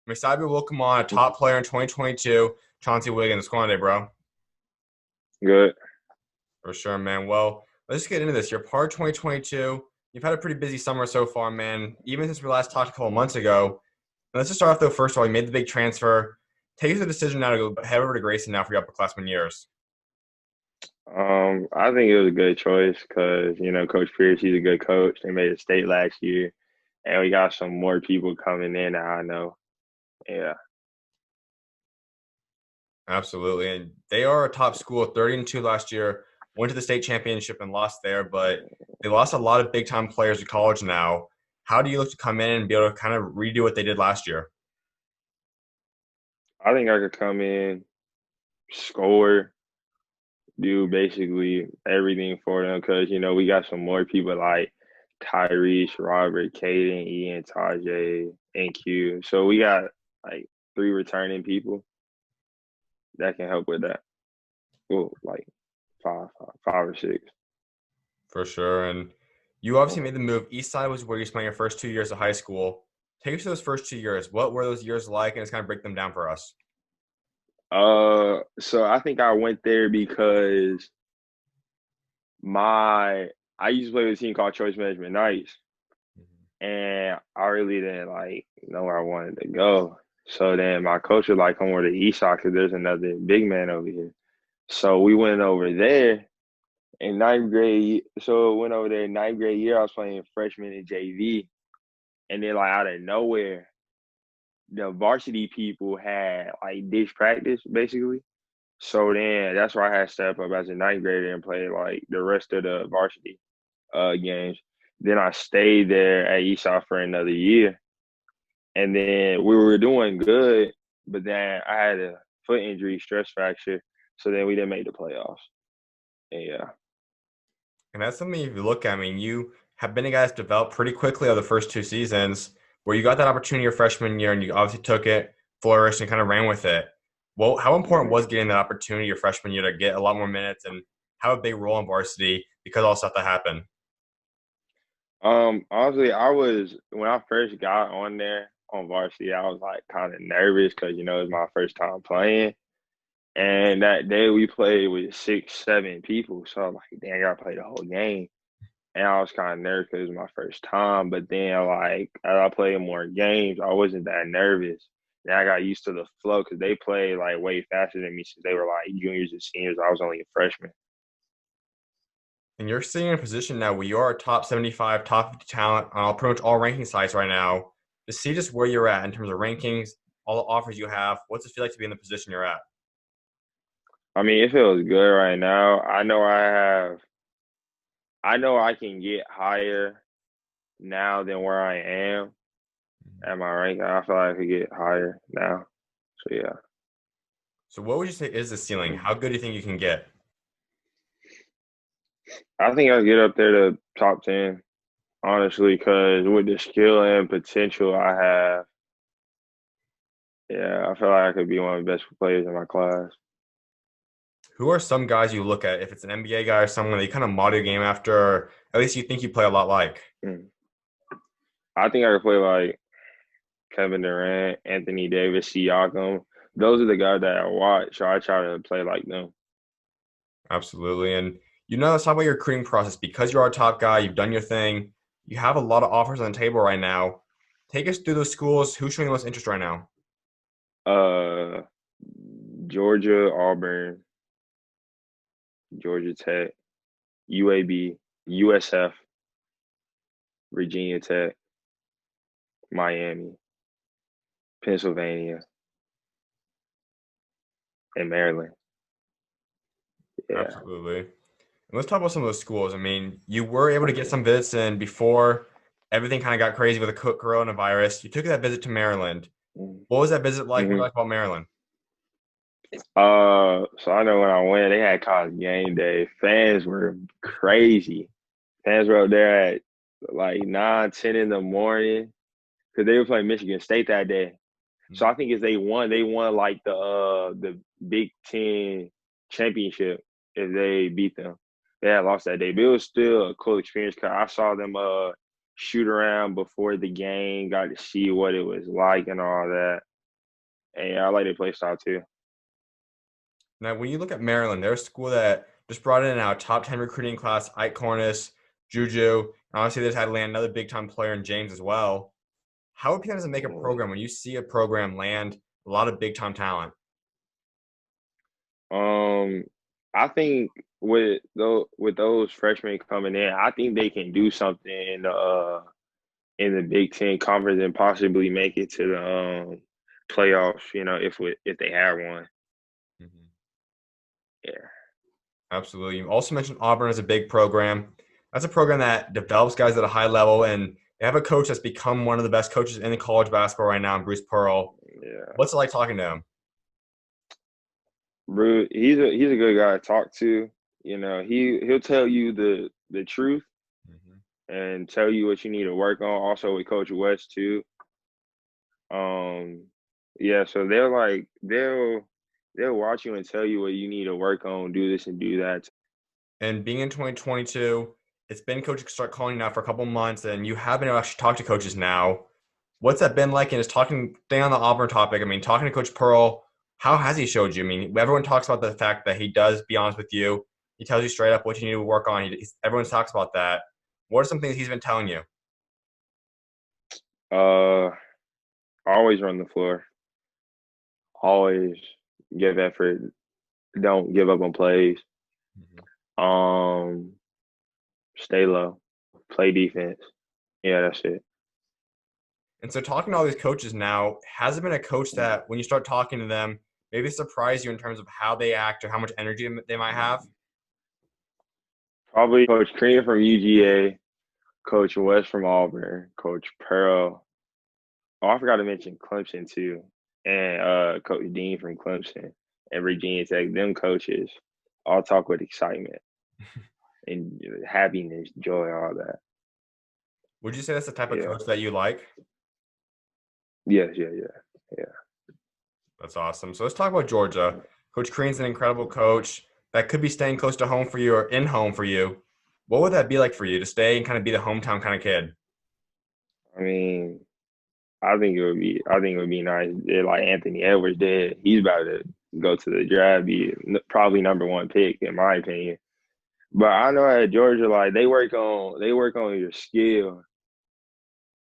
I'm excited to welcome on a top player in 2022, Chauncey Wiggins. What's going on today, bro? Good. For sure, man. Well, let's get into this. You're part of 2022. You've had a pretty busy summer so far, man. Even since we last talked a couple months ago. Let's just start off, though, first of all, you made the big transfer. Take us the decision now to go head over to Grayson now for your upperclassman years. I think it was a good choice because, Coach Pierce, he's a good coach. They made a state last year, and we got some more people coming in that I know. Yeah. Absolutely. And they are a top school, 30-2 last year, went to the state championship and lost there, but they lost a lot of big time players to college now. How do you look to come in and be able to kind of redo what they did last year? I think I could come in, score, do basically everything for them because, we got some more people like Tyrese, Robert, Caden, Ian, Tajay, and Q. So we got like three returning people that can help with that. Well, like five or six. For sure. And you obviously made the move. Eastside was where you spent your first 2 years of high school. Take us to those first 2 years. What were those years like? And just kind of break them down for us. So I think I went there because my I used to play with a team called Choice Management Knights, and I really didn't like know where I wanted to go. So then my coach was like, "Come over to Eastside because there's another big man over here." So we went over there in ninth grade. So went over there in ninth grade year. I was playing freshman in JV, and then like out of nowhere, the varsity people had like ditch practice basically. So then that's where I had to step up as a ninth grader and play like the rest of the varsity games. Then I stayed there at Eastside for another year. And then we were doing good, but then I had a foot injury, stress fracture. So then we didn't make the playoffs. And yeah. And that's something if you look at, I mean, you have been a guy that's developed pretty quickly over the first 2 seasons where you got that opportunity your freshman year and you obviously took it, flourished, and kind of ran with it. Well, how important Mhm. was getting that opportunity your freshman year to get a lot more minutes and have a big role in varsity because of all the stuff that happened? Honestly, I was when I first got on there on varsity, I was like kind of nervous because it's my first time playing. And that day we played with 6, 7 people. So I'm like, dang, I gotta play the whole game. And I was kind of nervous because it was my first time. But then, like, as I played more games, I wasn't that nervous. Then I got used to the flow because they played like way faster than me since they were like juniors and seniors. I was only a freshman. And you're sitting in a position now where you are a top 75, top 50 talent on pretty much all ranking sites right now. To see just where you're at in terms of rankings, all the offers you have, what's it feel like to be in the position you're at? I mean, it feels good right now. I know I can get higher now than where I am at my rank. I feel like I could get higher now. So, yeah. So what would you say is the ceiling? How good do you think you can get? I think I'll get up there to top 10. Honestly, because with the skill and potential I have, yeah, I feel like I could be one of the best players in my class. Who are some guys you look at, if it's an NBA guy or someone that you kind of model your game after, or at least you think you play a lot like? Mm. I think I could play like Kevin Durant, Anthony Davis, Siakam. Those are the guys that I watch, so I try to play like them. Absolutely. And let's talk about your recruiting process. Because you're our top guy, you've done your thing, you have a lot of offers on the table right now. Take us through those schools. Who's showing the most interest right now? Uh, Georgia, Auburn, Georgia Tech, UAB, USF, Virginia Tech, Miami, Pennsylvania, and Maryland. Yeah. Absolutely. And let's talk about some of those schools. I mean, you were able to get some visits in before everything kind of got crazy with the coronavirus. You took that visit to Maryland. What was that visit like? What do you Mm-hmm. like about Maryland? So I know when I went, they had college game day. Fans were crazy. Fans were up there at like 9, 10 in the morning because they were playing Michigan State that day. So I think if they won like the Big Ten championship if they beat them. They had lost that day, but it was still a cool experience because I saw them shoot around before the game, got to see what it was like and all that. And yeah, I like their play style too. Now, when you look at Maryland, they're a school that just brought in our top 10 recruiting class, Ike Cornish, Juju, and obviously they just had to land another big-time player in James as well. How appealing does it make a program when you see a program land a lot of big-time talent? I think with those freshmen coming in, I think they can do something in the Big Ten conference and possibly make it to the playoffs. You know, if they have one. Mm-hmm. Yeah. Absolutely. You also mentioned Auburn as a big program. That's a program that develops guys at a high level, and they have a coach that's become one of the best coaches in the college basketball right now, Bruce Pearl. Yeah. What's it like talking to him? Bro, he's a good guy to talk to. You know, he'll tell you the truth Mm-hmm. and tell you what you need to work on. Also with Coach West too. Yeah, so they'll watch you and tell you what you need to work on, do this and do that. And being in 2022, it's been coaches start calling you now for a couple months, and you have been able to actually talk to coaches now. What's that been like? And just staying on the Auburn topic, I mean, talking to Coach Pearl, how has he showed you? I mean, everyone talks about the fact that he does be honest with you. He tells you straight up what you need to work on. Everyone talks about that. What are some things he's been telling you? Uh, always run the floor. Always give effort. Don't give up on plays. Um, Stay low. Play defense. Yeah, that's it. And so talking to all these coaches now, has it been a coach that when you start talking to them, maybe surprise you in terms of how they act or how much energy they might have? Probably Coach Crean from UGA, Coach West from Auburn, Coach Pearl. Oh, I forgot to mention Clemson too, and Coach Dean from Clemson and Virginia Tech. Them coaches all talk with excitement and happiness, joy, all that. Would you say that's the type of Yeah. coach that you like? Yes. Yeah. That's awesome. So let's talk about Georgia. Coach Crean's an incredible coach that could be staying close to home for you or in home for you. What would that be like for you to stay and kind of be the hometown kind of kid? I mean, I think it would be nice. Like Anthony Edwards did. He's about to go to the draft, be probably number one pick in my opinion. But I know at Georgia, like they work on your skill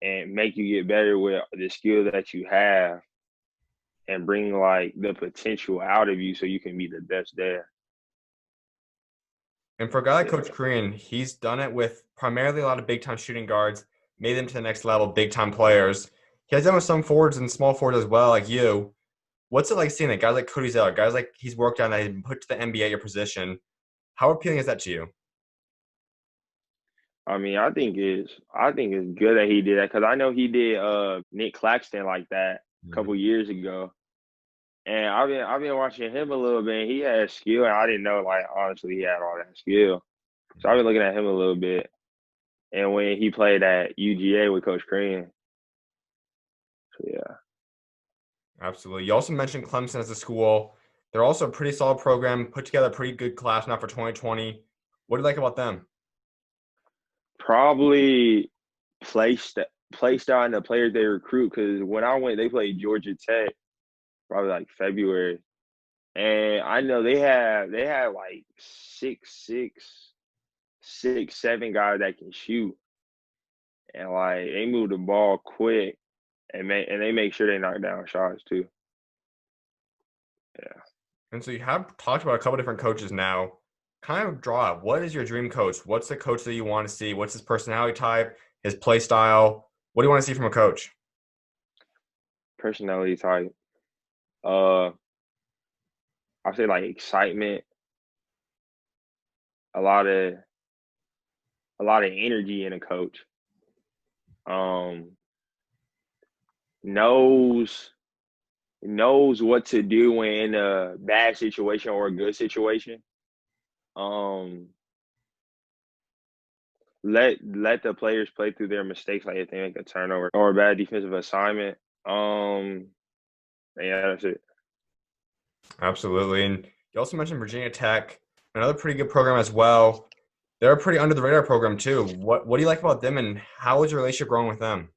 and make you get better with the skill that you have and bring like the potential out of you so you can be the best there. And for a guy like Yeah. Coach Crean, he's done it with primarily a lot of big time shooting guards, made them to the next level, big time players. He has done with some forwards and small forwards as well, like you. What's it like seeing that guys like Cody Zeller, guys like he's worked on that he's been put to the NBA at your position? How appealing is that to you? I mean, I think it's good that he did that because I know he did Nick Claxton like that a couple years ago. And I've been watching him a little bit. He has skill, and I didn't know like honestly he had all that skill. So I've been looking at him a little bit. And when he played at UGA with Coach Crean, so yeah. Absolutely. You also mentioned Clemson as a school. They're also a pretty solid program, put together a pretty good class now for 2020. What do you like about them? Probably play style and the players they recruit. Because when I went, they played Georgia Tech probably like February, and I know they had like six, seven guys that can shoot, and like they move the ball quick, and they make sure they knock down shots too. Yeah. And so you have talked about a couple different coaches now. Kind of draw out, what is your dream coach? What's the coach that you want to see? What's his personality type, his play style? What do you want to see from a coach? Personality type. Uh, I say like excitement, a lot of energy in a coach. Um, knows what to do when in a bad situation or a good situation. Um, let the players play through their mistakes, like if they make a turnover or a bad defensive assignment. Yeah, that's it. Absolutely. And you also mentioned Virginia Tech, another pretty good program as well. They're a pretty under the radar program too. What do you like about them and how is your relationship growing with them?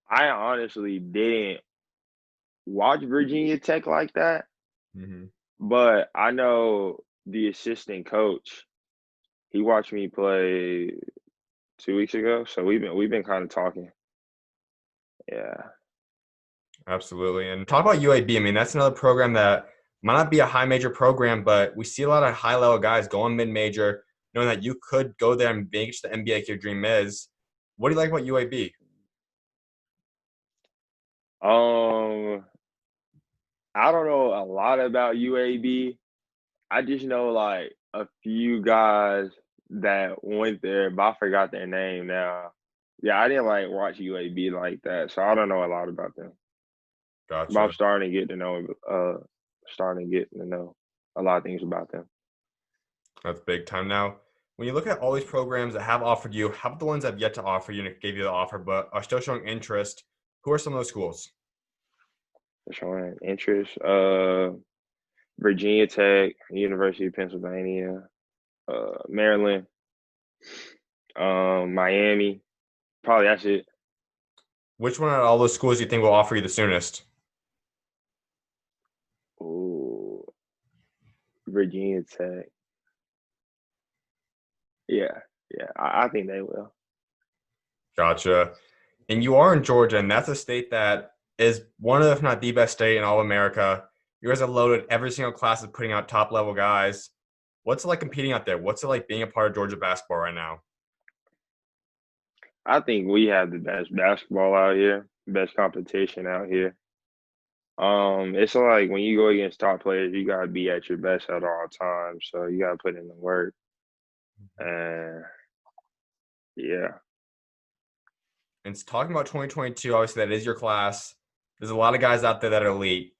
I honestly didn't watch Virginia Tech like that, Mm-hmm. but I know the assistant coach. He watched me play 2 weeks ago, so we've been kind of talking. Yeah. Absolutely. And talk about UAB. I mean, that's another program that might not be a high major program, but we see a lot of high level guys going mid major, knowing that you could go there and reach the NBA like your dream is. What do you like about UAB? Um, I don't know a lot about UAB. I just know like a few guys that went there, but I forgot their name now. Yeah, I didn't like watch UAB like that, so I don't know a lot about them. But I'm Gotcha. starting to get to know a lot of things about them. That's big time. Now, when you look at all these programs that have offered you, how about the ones that have yet to offer you and gave you the offer but are still showing interest? Who are some of those schools? Showing interest. Virginia Tech, University of Pennsylvania, Maryland, Miami. Probably that's it. Which one out of all those schools do you think will offer you the soonest? Ooh, Virginia Tech. Yeah, yeah. I think they will. Gotcha. And you are in Georgia, and that's a state that is one of, if not the best state in all of America. You guys are loaded. Every single class is putting out top level guys. What's it like competing out there? What's it like being a part of Georgia basketball right now? I think we have the best basketball out here, best competition out here. It's like when you go against top players, you gotta be at your best at all times. So you gotta put in the work. And yeah, And talking about 2022, obviously that is your class. There's a lot of guys out there that are elite.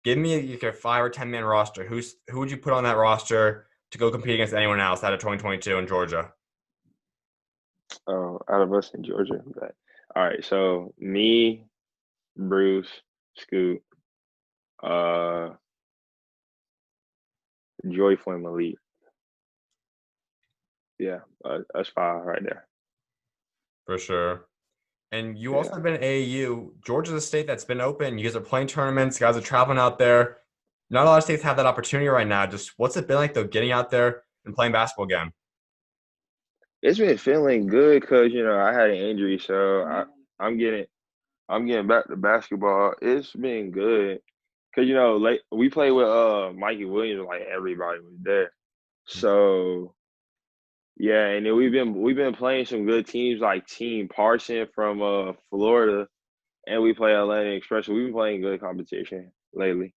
Give me like a 5 or 10 man roster. Who would you put on that roster to go compete against anyone else out of 2022 in Georgia? out of us in Georgia. But all right, so me, Bruce, Scoot, uh, Joyful and Malik. Yeah, us five right there. For sure. And you also Yeah. have been at AAU. Georgia's a state that's been open. You guys are playing tournaments. Guys are traveling out there. Not a lot of states have that opportunity right now. Just what's it been like though, getting out there and playing basketball again? It's been feeling good because I had an injury, so I'm getting back to basketball. It's been good because like we played with Mikey Williams, like everybody was there. So yeah, and then we've been playing some good teams like Team Parson from Florida, and we play Atlanta Express. So we've been playing good competition lately.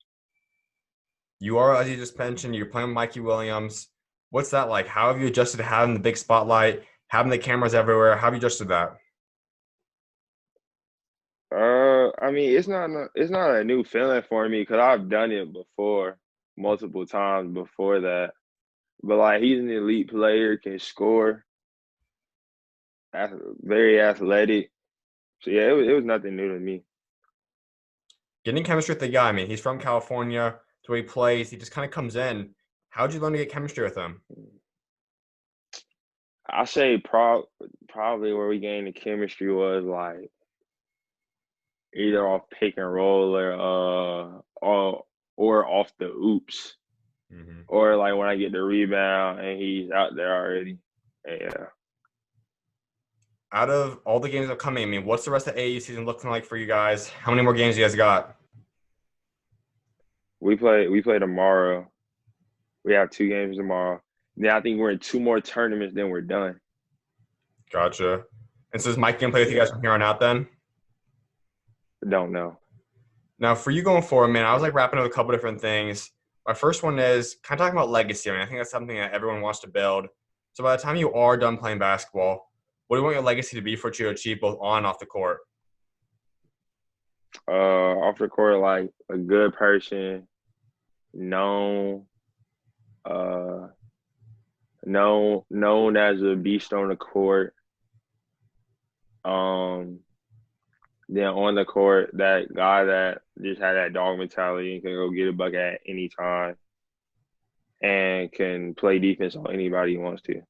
You are, as you just mentioned, you're playing with Mikey Williams. What's that like? How have you adjusted to having the big spotlight, having the cameras everywhere? How have you adjusted that? I mean, it's not a new feeling for me because I've done it before, multiple times before that. But like he's an elite player, can score, very athletic. So yeah, it was nothing new to me. Getting chemistry with the guy. I mean, he's from California. It's where he plays. He just kind of comes in. How'd you learn to get chemistry with him? I say probably where we gained the chemistry was like either off pick and roll or off the oops Hmm. or like when I get the rebound and he's out there already. Yeah, Out of all the games upcoming, I mean, what's the rest of the AAU season looking like for you guys? How many more games you guys got? we play tomorrow. We have 2 games tomorrow. Then I think we're in 2 more tournaments. Then we're done. Gotcha. And so is Mike gonna play with you guys Yeah, from here on out then? don't know. Now, for you going forward, man, I was like wrapping up a couple different things. My first one is kind of talking about legacy. I mean, I think that's something that everyone wants to build. So by the time you are done playing basketball, what do you want your legacy to be for you to achieve both on and off the court? Off the court, like a good person, known, uh, known as a beast on the court. Um, then on the court, that guy that just had that dog mentality and can go get a bucket at any time and can play defense on anybody he wants to.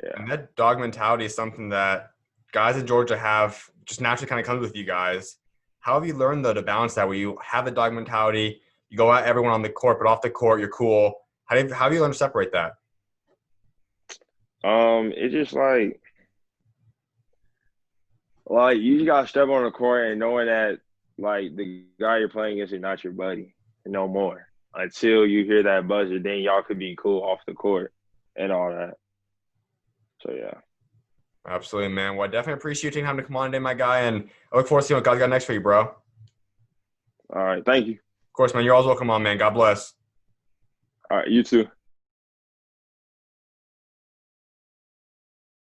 And Yeah. that dog mentality is something that guys in Georgia have just naturally kind of comes with you guys. How have you learned, though, to balance that where you have the dog mentality, you go at everyone on the court, but off the court, you're cool? How have you learned to separate that? It's just like you just gotta step on the court and knowing that like the guy you're playing against is not your buddy, no more. Until you hear that buzzer, then y'all could be cool off the court and all that. So yeah. Absolutely, man. Well, I definitely appreciate you taking time to come on today, my guy, and I look forward to seeing what God's got next for you, bro. Of All right, thank you. course, man. You're always welcome on, man. God bless. All right, you too.